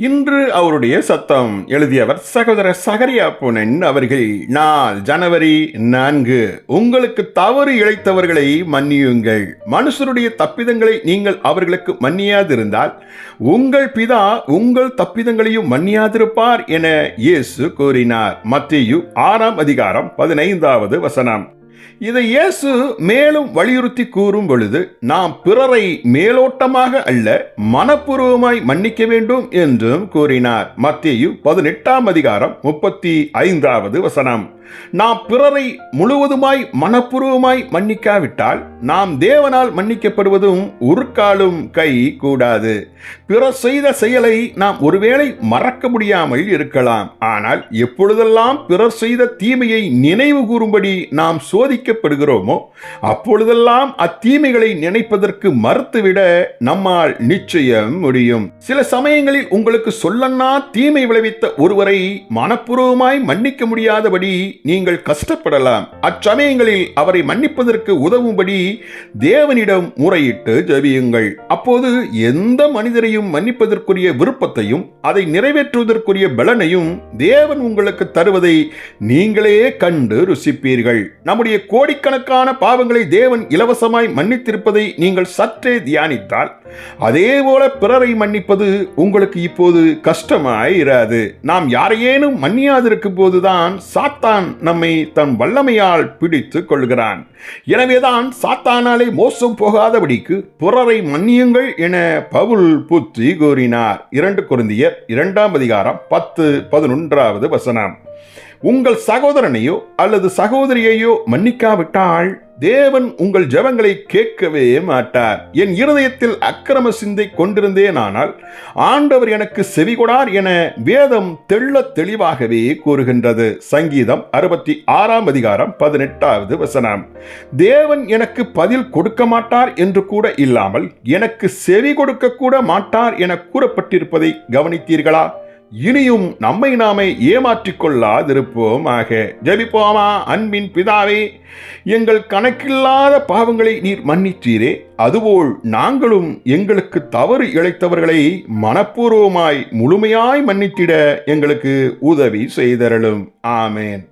இன்று அவருடைய சத்தம். எழுதியவர் சகோதரர் சகரியா பொன்னன் அவர்கள். நாள் ஜனவரி 4. உங்களுக்கு தவறு இழைத்தவர்களை மன்னியுங்கள். மனுஷருடைய தப்பிதங்களை நீங்கள் அவர்களுக்கு மன்னியாதிருந்தால் உங்கள் பிதா உங்கள் தப்பிதங்களையும் மன்னியாதிருப்பார் என இயேசு கூறினார். மத்தேயு 6:15. இதை இயேசு மேலும் வலியுறுத்தி கூறும் பொழுது, நாம் பிறரை மேலோட்டமாக அல்ல மனப்பூர்வமாய் மன்னிக்க வேண்டும் என்றும் கூறினார். மத்தேயு 18:35. நாம் பிறரை முழுவதுமாய் மனப்பூர்வமாய் மன்னிக்காவிட்டால் நாம் தேவனால் மன்னிக்கப்படுவதும் ஒரு காலும் கை கூடாது. பிறர் செய்த செயலை நாம் ஒருவேளை மறக்க முடியாமல் இருக்கலாம். ஆனால் எப்பொழுதெல்லாம் பிறர் செய்த தீமையை நினைவு கூறும்படி நாம் சோதிக்கப்படுகிறோமோ அப்பொழுதெல்லாம் அத்தீமைகளை நினைப்பதற்கு மறுத்துவிட நம்மால் நிச்சயம் முடியும். சில சமயங்களில் உங்களுக்கு சொல்லன்னா தீமை விளைவித்த ஒருவரை மனப்பூர்வமாய் மன்னிக்க முடியாதபடி நீங்கள் கஷ்டப்படலாம். அச்சமயங்களில் அவரை மன்னிப்பதற்கு உதவும்படி தேவனிடம் முறையிட்டு ஜெபியுங்கள். அப்போது எந்த மனிதரையும் மன்னிப்பதற்குரிய விருப்பத்தையும் அதை நிறைவேற்றுவதற்குரிய பலனையும் தேவன் உங்களுக்கு தருவதை நீங்களே கண்டு ருசிப்பீர்கள். நம்முடைய கோடிக்கணக்கான பாவங்களை தேவன் இலவசமாய் மன்னித்திருப்பதை நீங்கள் சற்றே தியானித்தால் அதேபோல பிறரை மன்னிப்பது உங்களுக்கு இப்போது கஷ்டமாய் இராது. நாம் யாரையேனும் மன்னியாதிருக்கும் போதுதான் சாத்தான் நம்மை தன் வல்லமையால் பிடித்து கொள்கிறான். எனவேதான் சாத்தானாலே மோசம் போகாதபடிக்கு பிறரை மன்னியுங்கள் என பவுல் புத்தி கூறினார். 2 கொரிந்தியர் 2:10-11. உங்கள் சகோதரனையோ அல்லது சகோதரியையோ மன்னிக்காவிட்டால் தேவன் உங்கள் ஜெபங்களை கேட்கவே மாட்டார். என் இருதயத்தில் அக்கிரம சிந்தை கொண்டிருந்தேனானால் ஆண்டவர் எனக்கு செவிகொடார் என வேதம் தெள்ளத் தெளிவாகவே கூறுகின்றது. சங்கீதம் 66:18. தேவன் எனக்கு பதில் கொடுக்க மாட்டார் என்று கூட இல்லாமல் எனக்கு செவி கொடுக்க கூட மாட்டார் என கூறப்பட்டிருப்பதை கவனித்தீர்களா? இனியும் நம்மை நாமே ஏமாற்றிக் கொள்ளாதிருப்போமாக. ஜெபிப்போமா. அன்பின் பிதாவே, எங்கள் கணக்கில்லாத பாவங்களை நீர் மன்னித்தீரே, அதுபோல் நாங்களும் எங்களுக்கு தவறு இழைத்தவர்களை மனப்பூர்வமாய் முழுமையாய் மன்னித்திட எங்களுக்கு உதவி செய்தருளும். ஆமேன்.